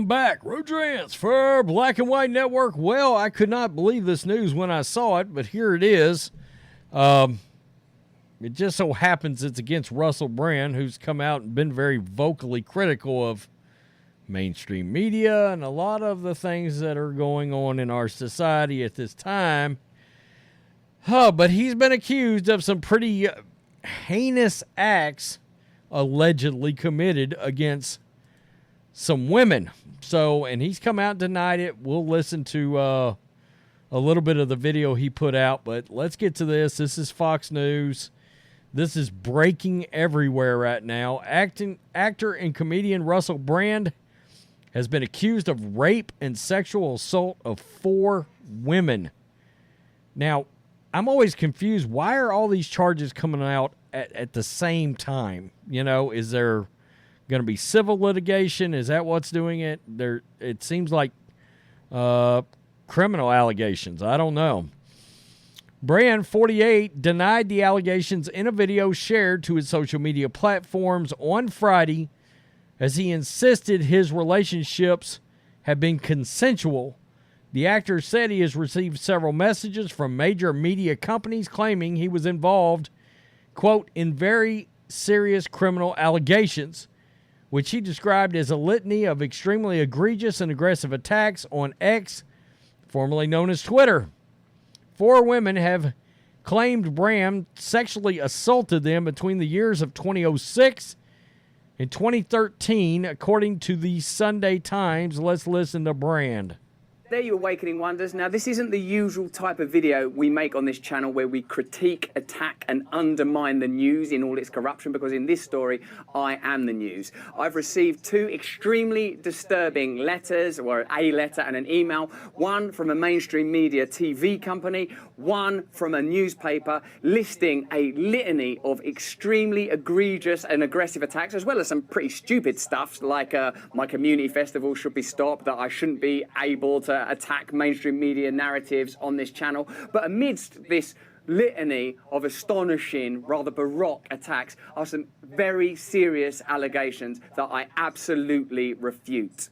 Welcome back, Rodrance for Black and White Network. Well, I could not believe this news when I saw it, but here it is. It just so happens it's against Russell Brand, who's come out and been very vocally critical of mainstream media and a lot of the things that are going on in our society at this time. But he's been accused of some pretty heinous acts allegedly committed against some women. So, and he's come out and denied it. We'll listen to a little bit of the video he put out, but let's get to this. This is Fox News. This is breaking everywhere right now. Actor and comedian Russell Brand has been accused of rape and sexual assault of 4 women. Now, I'm always confused. Why are all these charges coming out at the same time? You know, is there going to be civil litigation? Is that what's doing it? It seems like criminal allegations. I don't know. Brand, 48, denied the allegations in a video shared to his social media platforms on Friday, as he insisted his relationships have been consensual. The actor said he has received several messages from major media companies claiming he was involved, quote, in very serious criminal allegations, which he described as a litany of extremely egregious and aggressive attacks on X, formerly known as Twitter. 4 women have claimed Brand sexually assaulted them between the years of 2006 and 2013, according to the Sunday Times. Let's listen to Brand. There you Awakening Wonders. Now, this isn't the usual type of video we make on this channel where we critique, attack and undermine the news in all its corruption, because in this story, I am the news. I've received 2 extremely disturbing letters, or a letter and an email, one from a mainstream media TV company, one from a newspaper, listing a litany of extremely egregious and aggressive attacks, as well as some pretty stupid stuff like my community festival should be stopped, that I shouldn't be able to attack mainstream media narratives on this channel. But amidst this litany of astonishing, rather baroque attacks are some very serious allegations that I absolutely refute.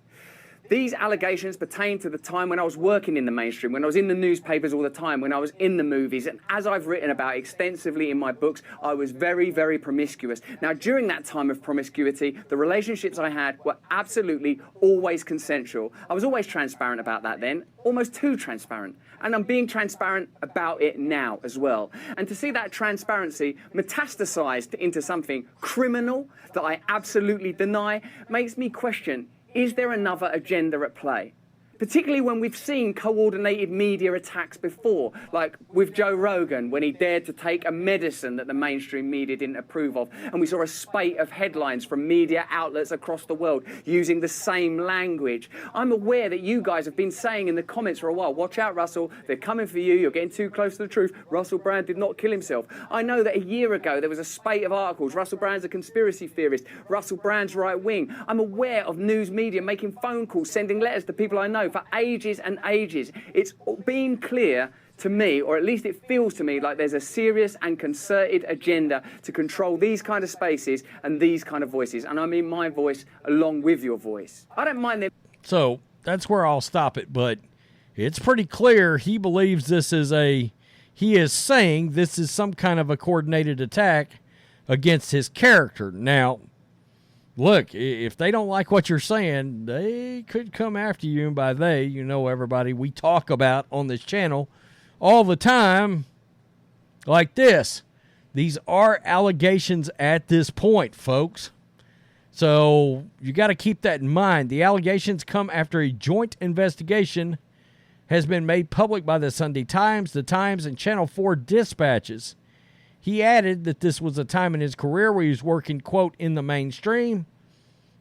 These allegations pertain to the time when I was working in the mainstream, when I was in the newspapers all the time, when I was in the movies, and as I've written about extensively in my books, I was very, very promiscuous. Now, during that time of promiscuity, the relationships I had were absolutely always consensual. I was always transparent about that then, almost too transparent. And I'm being transparent about it now as well. And to see that transparency metastasized into something criminal that I absolutely deny makes me question, is there another agenda at play? Particularly when we've seen coordinated media attacks before, like with Joe Rogan, when he dared to take a medicine that the mainstream media didn't approve of. And we saw a spate of headlines from media outlets across the world using the same language. I'm aware that you guys have been saying in the comments for a while, watch out, Russell, they're coming for you, you're getting too close to the truth. Russell Brand did not kill himself. I know that a year ago there was a spate of articles, Russell Brand's a conspiracy theorist, Russell Brand's right wing. I'm aware of news media making phone calls, sending letters to people I know for ages and ages. It's been clear to me, or at least it feels to me, like there's a serious and concerted agenda to control these kind of spaces and these kind of voices. And I mean my voice along with your voice. I don't mind them. So that's where I'll stop it, but it's pretty clear he believes he is saying this is some kind of a coordinated attack against his character. Now, look, if they don't like what you're saying, they could come after you. And by they, you know, everybody we talk about on this channel all the time like this. These are allegations at this point, folks. So you got to keep that in mind. The allegations come after a joint investigation has been made public by the Sunday Times, the Times, and Channel 4 dispatches. He added that this was a time in his career where he was working, quote, in the mainstream,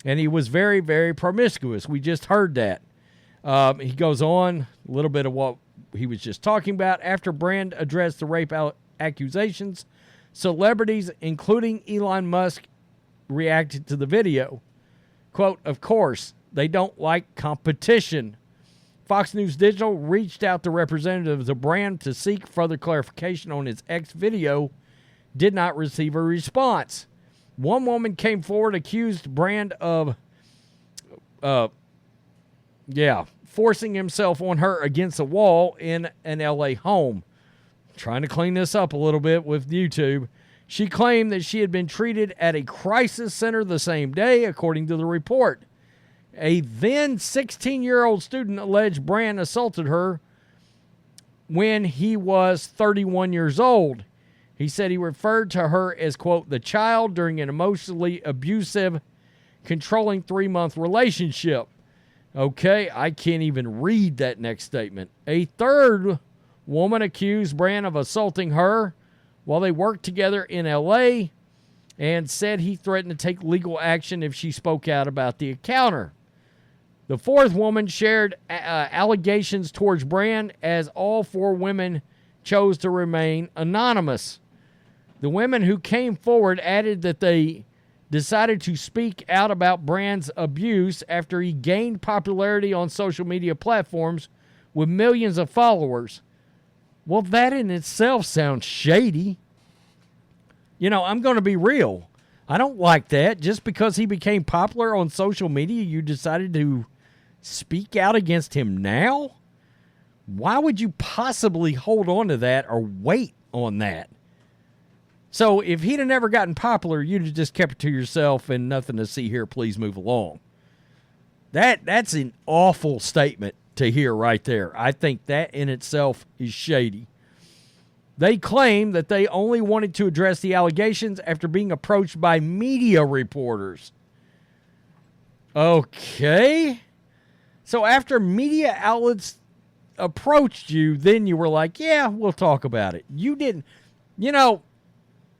and he was very, very promiscuous. We just heard that. He goes on, a little bit of what he was just talking about. After Brand addressed the rape accusations, celebrities, including Elon Musk, reacted to the video. Quote, of course, they don't like competition. Fox News Digital reached out to representatives of Brand to seek further clarification on his X video, did not receive a response. One woman came forward, accused Brand of Yeah, forcing himself on her against a wall in an LA home. Trying to clean this up a little bit with YouTube. She claimed that she had been treated at a crisis center the same day, according to the report. A then 16-year-old student alleged Brand assaulted her when he was 31 years old. He said he referred to her as, quote, the child during an emotionally abusive, controlling 3-month relationship. Okay, I can't even read that next statement. A third woman accused Brand of assaulting her while they worked together in L.A. and said he threatened to take legal action if she spoke out about the encounter. The fourth woman shared allegations towards Brand, as all 4 women chose to remain anonymous. The women who came forward added that they decided to speak out about Brand's abuse after he gained popularity on social media platforms with millions of followers. Well, that in itself sounds shady. You know, I'm going to be real. I don't like that. Just because he became popular on social media, you decided to speak out against him now? Why would you possibly hold on to that or wait on that? So if he'd have never gotten popular, you'd have just kept it to yourself and nothing to see here, please move along. That's an awful statement to hear right there. I think that in itself is shady. They claim that they only wanted to address the allegations after being approached by media reporters. Okay. So after media outlets approached you, then you were like, yeah, we'll talk about it. You didn't, you know,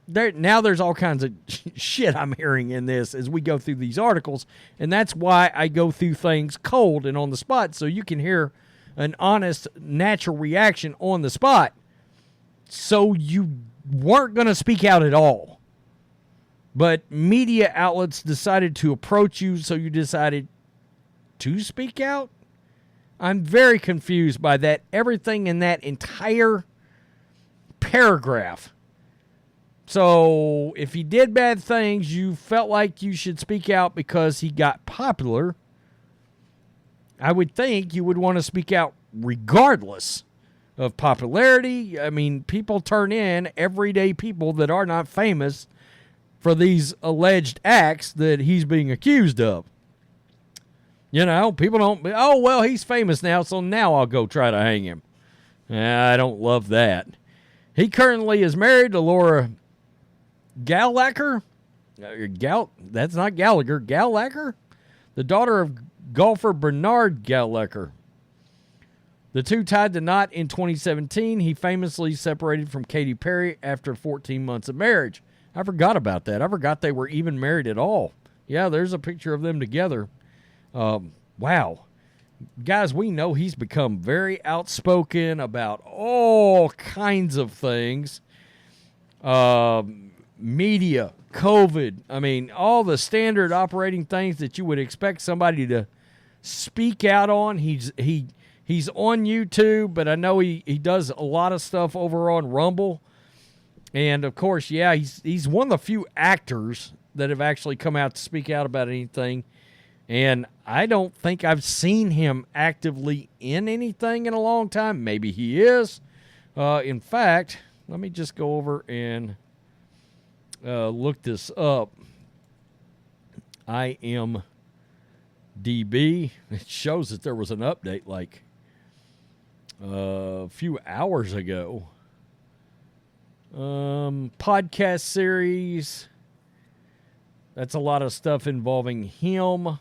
now there's all kinds of shit I'm hearing in this as we go through these articles, and that's why I go through things cold and on the spot, so you can hear an honest, natural reaction on the spot. So you weren't going to speak out at all, but media outlets decided to approach you, so you decided to speak out? I'm very confused by that. Everything in that entire paragraph. So if he did bad things, you felt like you should speak out because he got popular. I would think you would want to speak out regardless of popularity. I mean, people turn in everyday people that are not famous for these alleged acts that he's being accused of. You know, people don't, oh, well, he's famous now, so now I'll go try to hang him. I don't love that. He currently is married to Laura Gallagher. That's not Gallagher. Gallagher? The daughter of golfer Bernard Gallagher. The two tied the knot in 2017. He famously separated from Katy Perry after 14 months of marriage. I forgot about that. I forgot they were even married at all. Yeah, there's a picture of them together. Wow. Guys, we know he's become very outspoken about all kinds of things. Media, COVID, I mean, all the standard operating things that you would expect somebody to speak out on. He's on YouTube, but I know he does a lot of stuff over on Rumble. And, of course, yeah, he's one of the few actors that have actually come out to speak out about anything. And I don't think I've seen him actively in anything in a long time. Maybe he is. In fact, let me just go over and look this up. IMDb. It shows that there was an update like a few hours ago. Podcast series. That's a lot of stuff involving him.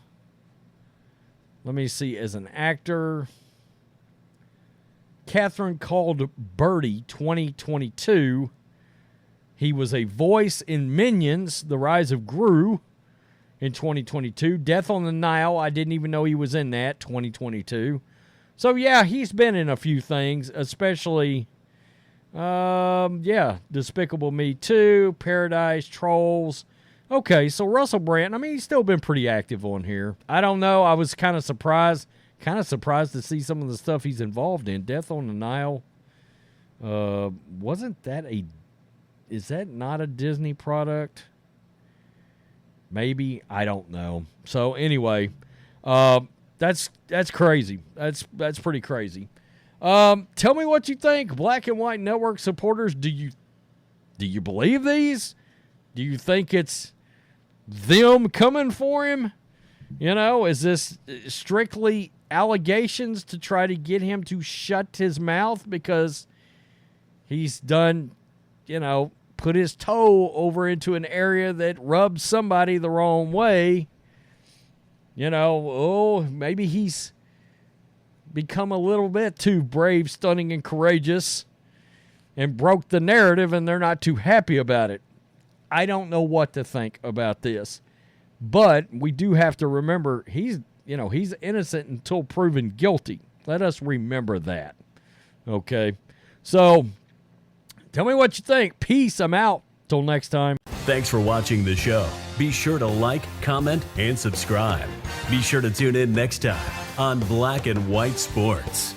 Let me see, as an actor. Catherine Called Birdie 2022. He was a voice in Minions, The Rise of Gru in 2022. Death on the Nile, I didn't even know he was in that, 2022. So, yeah, he's been in a few things, especially, Despicable Me 2, Paradise, Trolls. Okay, so Russell Brand, I mean, he's still been pretty active on here. I don't know, I was kind of surprised to see some of the stuff he's involved in. Death on the Nile, is that not a Disney product? Maybe, I don't know. So anyway, That's crazy. That's pretty crazy. Tell me what you think, Black and White Network supporters. Do you believe these? Do you think it's them coming for him? You know, is this strictly allegations to try to get him to shut his mouth because he's done, put his toe over into an area that rubbed somebody the wrong way? Maybe he's become a little bit too brave, stunning, and courageous and broke the narrative, and they're not too happy about it. I don't know what to think about this. But we do have to remember he's innocent until proven guilty. Let us remember that. Okay? So, tell me what you think. Peace. I'm out. Till next time. Thanks for watching the show. Be sure to like, comment, and subscribe. Be sure to tune in next time on Black and White Sports.